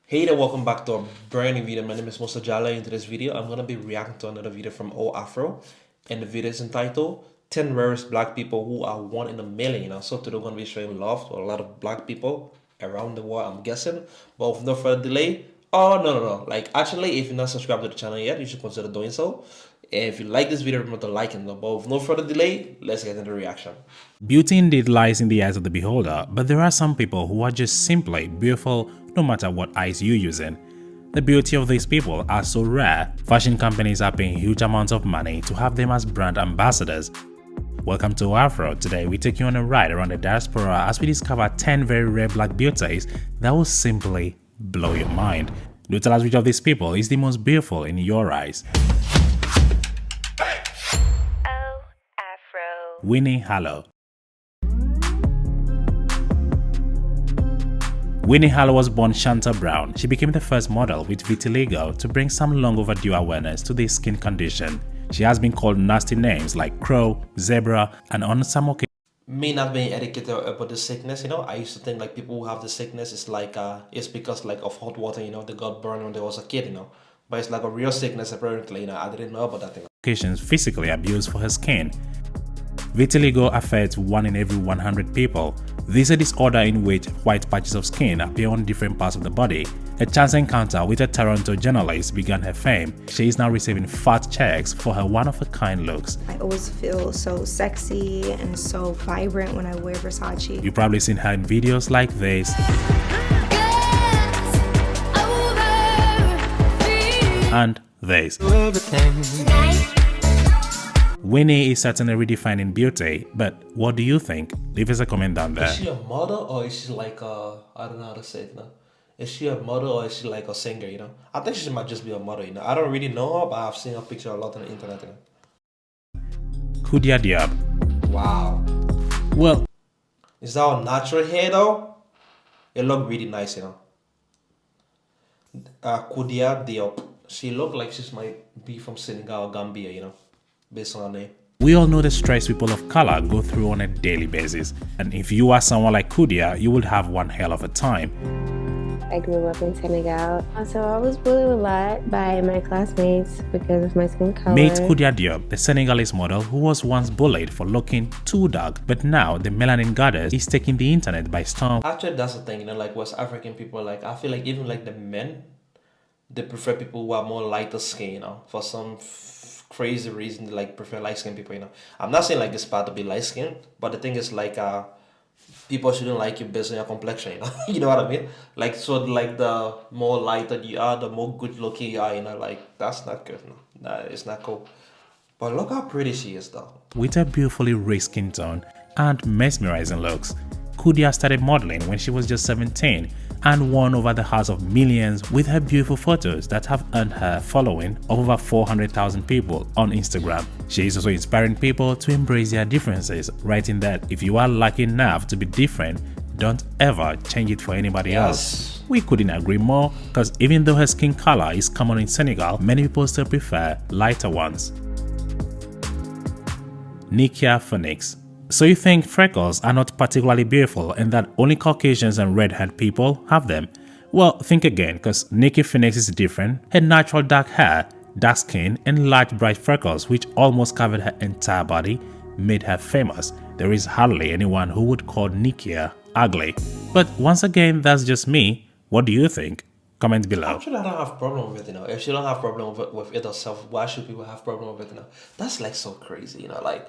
Hey there, welcome back to a brand new video. My name is Mr. Jale. In today's video, I'm gonna be reacting to another video from O Afro, and the video is entitled 10 Rarest Black People Who Are One in a Million. So today we're gonna be showing love to a lot of black people around the world, I'm guessing. But with no further delay, oh no. Like actually, if you're not subscribed to the channel yet, you should consider doing so. And if you like this video, remember to like it. But with no further delay, let's get into the reaction. Beauty indeed lies in the eyes of the beholder, but there are some people who are just simply beautiful no matter what eyes you're using. The beauty of these people are so rare, fashion companies are paying huge amounts of money to have them as brand ambassadors. Welcome to Afro. Today we take you on a ride around the diaspora as we discover 10 very rare black beauties that will simply blow your mind. Do tell us which of these people is the most beautiful in your eyes. Oh, Afro. Winnie Harlow. Winnie Harlow was born Shanta Brown. She became the first model with vitiligo to bring some long overdue awareness to this skin condition. She has been called nasty names like crow, zebra, and on some occasions Me not being educated about the sickness, I used to think like people who have the sickness is like it's because like of hot water, they got burned when they was a kid. But it's like a real sickness apparently, I didn't know about that thing. physically abused for her skin. Vitiligo affects 1 in every 100 people. This is a disorder in which white patches of skin appear on different parts of the body. A chance encounter with a Toronto journalist began her fame. She is now receiving fat checks for her one-of-a-kind looks. I always feel so sexy and so vibrant when I wear Versace. You've probably seen her in videos like this and this. Winnie is certainly redefining beauty, but what do you think? Leave us a comment down there. Is she a model or is she like I don't know how to say it. Is she a model or is she like a singer? I think she might just be a model. I don't really know her, but I've seen her picture a lot on the internet. Kudia. Wow. Well, is that a natural hair though? It looked really nice. Kudia. She looked like she might be from Senegal or Gambia. Based on her name. We all know the stress people of color go through on a daily basis, and if you are someone like Kudia, you would have one hell of a time. I grew up in Senegal, so I was bullied a lot by my classmates because of my skin color. Meet Kudia Diop, the Senegalese model who was once bullied for looking too dark, but now the melanin goddess is taking the internet by storm. Actually, that's the thing, like West African people, like I feel like even like the men, they prefer people who are more lighter skin, for some crazy reason they like prefer light skinned people. I'm not saying like it's bad to be light skinned, but the thing is like people shouldn't like you based on your complexion. You know what I mean? Like so like the more lighter you are, the more good looking you are. Like that's not good. Nah, it's not cool. But look how pretty she is though. With her beautifully rich skin tone and mesmerizing looks, Kudia started modeling when she was just 17 and won over the hearts of millions with her beautiful photos that have earned her a following of over 400,000 people on Instagram. She is also inspiring people to embrace their differences, writing that if you are lucky enough to be different, don't ever change it for anybody else. We couldn't agree more, because even though her skin color is common in Senegal, many people still prefer lighter ones. Nikia Phoenix. So you think freckles are not particularly beautiful and that only Caucasians and red-haired people have them? Well, think again, because Nikia Phoenix is different. Her natural dark hair, dark skin, and large bright freckles which almost covered her entire body made her famous. There is hardly anyone who would call Nikia ugly. But once again, that's just me. What do you think? Comment below. Actually, I don't have problem with it. If she don't have problem with it herself, why should people have problem with it? That's like so crazy. Like.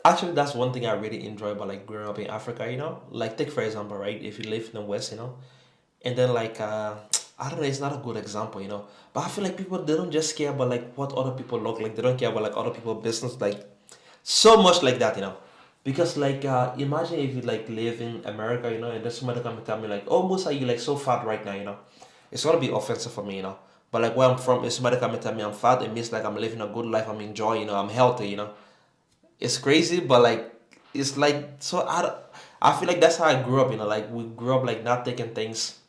Actually, that's one thing I really enjoy about like growing up in Africa, Like take for example, right? If you live in the West, and then like I don't know, it's not a good example, But I feel like people they don't just care about like what other people look like. They don't care about like other people's business, like so much like that, Because like imagine if you like live in America, and then somebody come and tell me like, oh Musa, you like so fat right now, It's gonna be offensive for me, But like where I'm from, if somebody come and tell me I'm fat, it means like I'm living a good life, I'm enjoying, I'm healthy, It's crazy, but like it's like so I feel like that's how I grew up, like we grew up like not taking things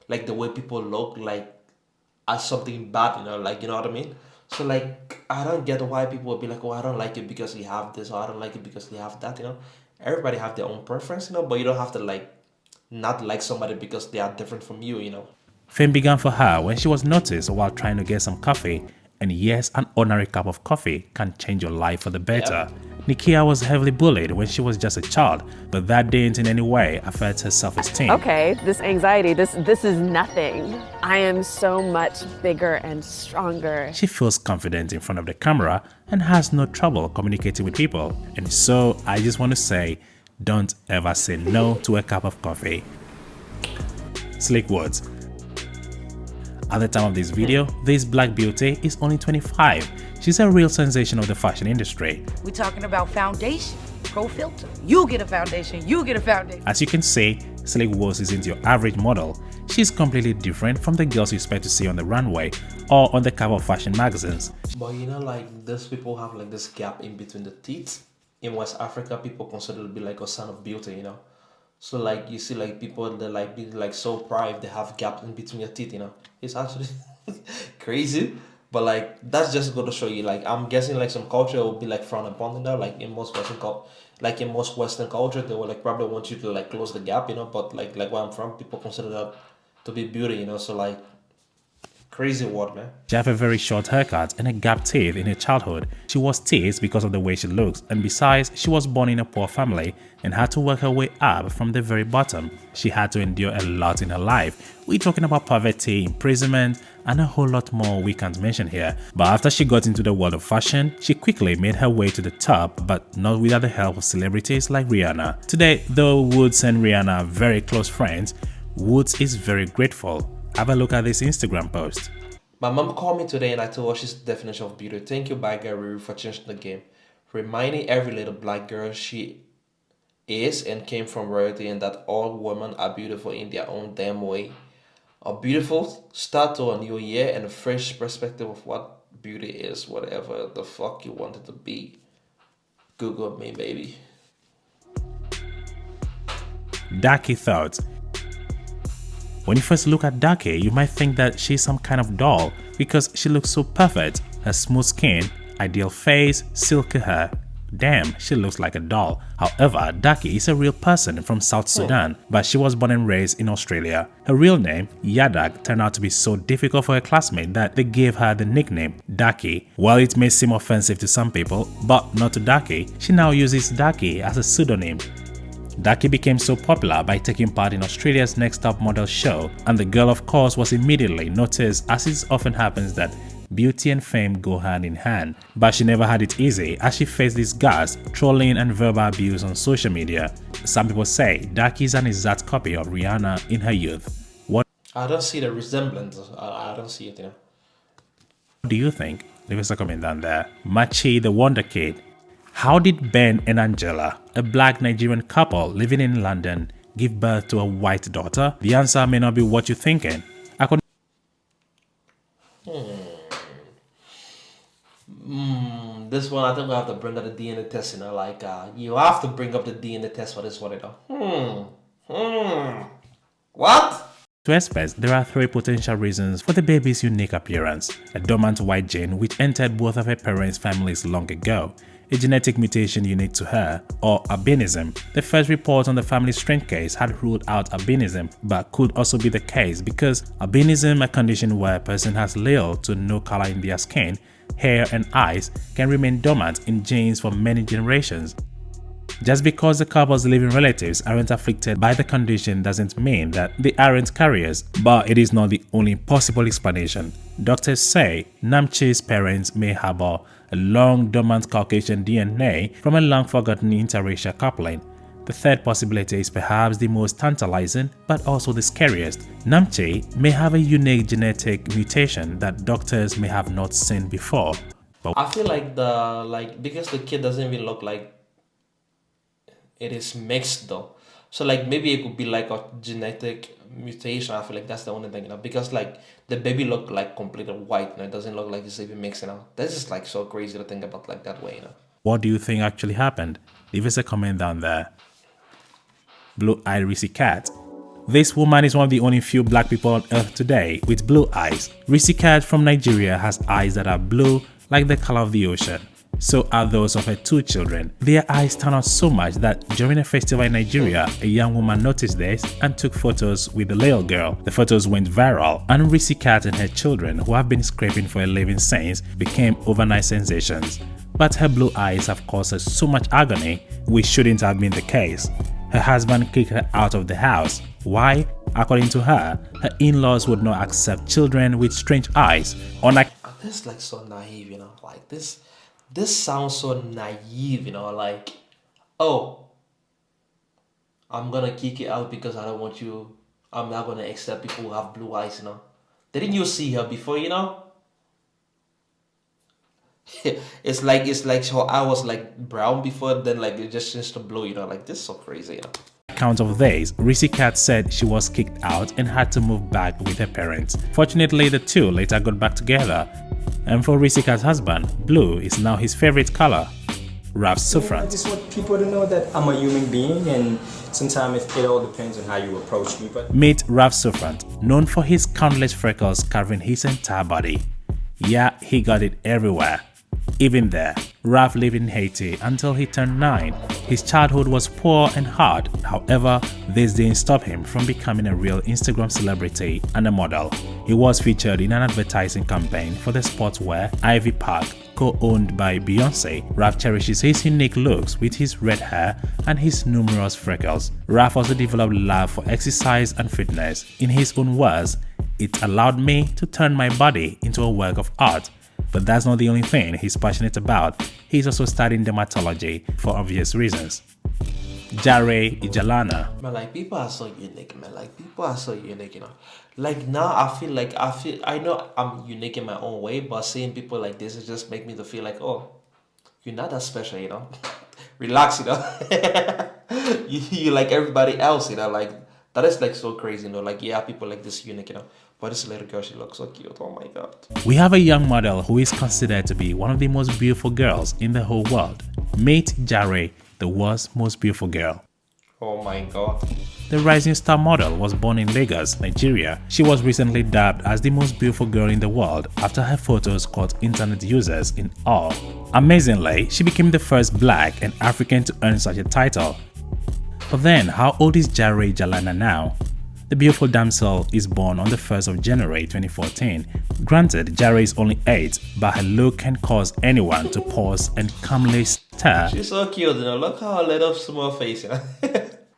like the way people look like as something bad, like you know what I mean? So like I don't get why people would be like, oh I don't like it because you have this, or I don't like it because you have that, Everybody have their own preference, but you don't have to like not like somebody because they are different from you. Fame began for her when she was noticed while trying to get some coffee. And yes, an ordinary cup of coffee can change your life for the better. Nikia was heavily bullied when she was just a child, but that didn't in any way affect her self-esteem. Okay, this anxiety, this is nothing. I am so much bigger and stronger. She feels confident in front of the camera and has no trouble communicating with people. And so I just want to say, don't ever say no to a cup of coffee. Slick words. At the time of this video, this black beauty is only 25. She's a real sensation of the fashion industry. We're talking about foundation, pro filter. You get a foundation, you get a foundation. As you can see, Slick Woods isn't your average model. She's completely different from the girls you expect to see on the runway or on the cover of fashion magazines. But you know, like, these people have like this gap in between the teeth. In West Africa, people consider it to be like a sign of beauty, you know. So like you see like people that like be like so proud they have gap in between your teeth, you know. It's actually crazy. But like that's just going to show you, like, I'm guessing like some culture will be like frowned upon in there, like in most Western culture they will like probably want you to like close the gap, you know. But like where I'm from, people consider that to be beauty, you know. So like crazy word, man. She had a very short haircut and a gap teeth in her childhood. She was teased because of the way she looks, and besides, she was born in a poor family and had to work her way up from the very bottom. She had to endure a lot in her life. We're talking about poverty, imprisonment, and a whole lot more we can't mention here. But after she got into the world of fashion, she quickly made her way to the top, but not without the help of celebrities like Rihanna. Today, though Woods and Rihanna are very close friends, Woods is very grateful. Have a look at this Instagram post. My mom called me today and I told her she's the definition of beauty. Thank you, bye girl Riri, for changing the game. Reminding every little black girl she is and came from royalty, and that all women are beautiful in their own damn way. A beautiful start to a new year and a fresh perspective of what beauty is, whatever the fuck you want it to be. Google me, baby. Daki thoughts. When you first look at Daki, you might think that she's some kind of doll because she looks so perfect. Her smooth skin, ideal face, silky hair. Damn, she looks like a doll. However, Daki is a real person from South Sudan, but she was born and raised in Australia. Her real name, Yadak, turned out to be so difficult for her classmate that they gave her the nickname Daki. While it may seem offensive to some people, but not to Daki, she now uses Daki as a pseudonym. Daki became so popular by taking part in Australia's Next Top Model show, and the girl of course was immediately noticed, as it often happens that beauty and fame go hand in hand. But she never had it easy as she faced disgust, trolling and verbal abuse on social media. Some people say Daki is an exact copy of Rihanna in her youth. What I don't see the resemblance. I don't see it, you know. do you think? Leave us a comment down there. Machi the Wonder Kid. How did Ben and Angela, a black Nigerian couple living in London, give birth to a white daughter? The answer may not be what you're thinking. This one, I think we have to bring up the DNA test, you know. Like, you have to bring up the DNA test for this one, you know. What? To experts, there are three potential reasons for the baby's unique appearance. A dormant white gene which entered both of her parents' families long ago, a genetic mutation unique to her, or albinism. The first report on the family strength case had ruled out albinism, but could also be the case because albinism, a condition where a person has little to no color in their skin, hair and eyes, can remain dormant in genes for many generations. Just because the couple's living relatives aren't afflicted by the condition doesn't mean that they aren't carriers, but it is not the only possible explanation. Doctors say Namchi's parents may harbor a long dormant Caucasian DNA from a long-forgotten interracial coupling. The third possibility is perhaps the most tantalizing, but also the scariest. Namchi may have a unique genetic mutation that doctors may have not seen before. But I feel like because the kid doesn't even look like it is mixed though. So like maybe it could be like a genetic mutation. I feel like that's the only thing, you know, because like the baby looked like completely white and it doesn't look like it's even mixed, you know. That's just like so crazy to think about like that way, you know. what do you think actually happened? Leave us a comment down there. Blue Irisy Cat. This woman is one of the only few black people on earth today with blue eyes. Irisy Cat from Nigeria has eyes that are blue like the color of the ocean. So are those of her 2 children. Their eyes stand out so much that during a festival in Nigeria, a young woman noticed this and took photos with the little girl. The photos went viral, and Irisy Cat and her children, who have been scraping for a living since, became overnight sensations. But her blue eyes have caused her so much agony, which shouldn't have been the case. Her husband kicked her out of the house. Why? According to her, her in-laws would not accept children with strange eyes. This is like so naive, you know, like this sounds so naive, you know, like, oh, I'm gonna kick it out because I don't want you, I'm not gonna accept people who have blue eyes, you know. Didn't you see her before, you know? it's like her eye was like brown before, then like it just changed to blue, you know, like this is so crazy, you know. Account of this, Irisy Cat said she was kicked out and had to move back with her parents. Fortunately, the two later got back together. And for Irisy Cat's husband, blue is now his favorite color. Rarest. I just want people to know that I'm a human being, and sometimes it all depends on how you approach me. But meet Rarest, known for his countless freckles covering his entire body. Yeah, he got it everywhere. Even there, Raf lived in Haiti until he turned 9. His childhood was poor and hard. However, this didn't stop him from becoming a real Instagram celebrity and a model. He was featured in an advertising campaign for the sportswear Ivy Park, co-owned by Beyonce. Raf cherishes his unique looks with his red hair and his numerous freckles. Raf also developed love for exercise and fitness. In his own words, "It allowed me to turn my body into a work of art." But that's not the only thing he's passionate about. He's also studying dermatology for obvious reasons. Jare Ijalana. Man, like people are so unique, man. Like people are so unique, you know. Like now I know I'm unique in my own way, but seeing people like this, it just make me to feel like, oh, you're not that special, you know. Relax, you know. you like everybody else, you know, like that is like so crazy, you know. Like yeah, people like this unique, you know. But this little girl, she looks so cute. Oh my god. We have a young model who is considered to be one of the most beautiful girls in the whole world. Meet Jare, the world's most beautiful girl. Oh my god. The rising star model was born in Lagos, Nigeria. She was recently dubbed as the most beautiful girl in the world after her photos caught internet users in awe. Amazingly, she became the first black and African to earn such a title. But then, how old is Jare Jalana now? The beautiful damsel is born on the 1st of January 2014. Granted, Jare is only 8, but her look can cause anyone to pause and calmly stare. She's so cute, you know. Look how her little small face, you know.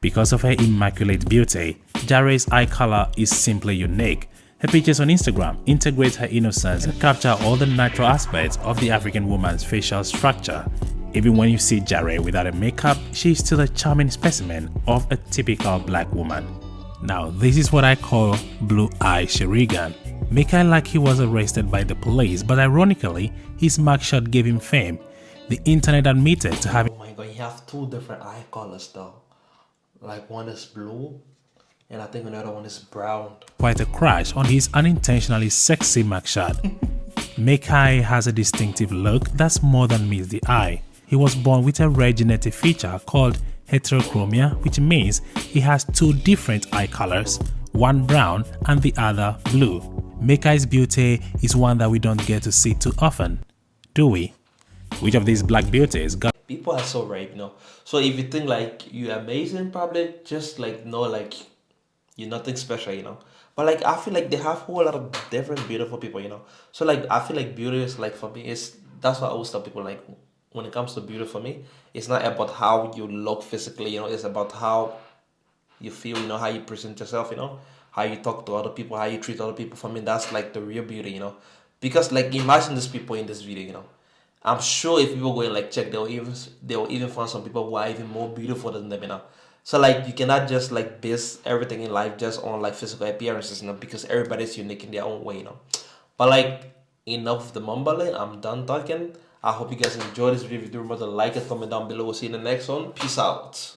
Because of her immaculate beauty, Jare's eye color is simply unique. Her pictures on Instagram integrate her innocence and capture all the natural aspects of the African woman's facial structure. Even when you see Jare without a makeup, she is still a charming specimen of a typical black woman. Now, this is what I call blue eye Sherigan. Make like he was arrested by the police, but ironically, his mugshot gave him fame. The internet admitted to having— Oh my god, you have 2 different eye colors though. Like one is blue, and I think another one is brown. quite a crush on his unintentionally sexy mugshot. Mekai has a distinctive look that's more than meets the eye. He was born with a rare genetic feature called heterochromia, which means he has 2 different eye colors, one brown and the other blue. Mekai's beauty is one that we don't get to see too often, do we? Which of these black beauties got— People are so rare, you know. So if you think like you're amazing, probably just like know like you're nothing special, you know. But like I feel like they have a whole lot of different beautiful people, you know. So like I feel like beauty is like for me is that's what I always tell people like when it comes to beauty for me, it's not about how you look physically, you know, it's about how you feel, you know, how you present yourself, you know, how you talk to other people, how you treat other people. For me, that's like the real beauty, you know. Because like imagine these people in this video, you know. I'm sure if people go and like check, they'll even find some people who are even more beautiful than them, you know. So like you cannot just like base everything in life just on like physical appearances, you know, because everybody's unique in their own way, you know. But like enough of the mumbling, I'm done talking. I hope you guys enjoyed this video. If you do, remember to like and comment down below. We'll see you in the next one. Peace out.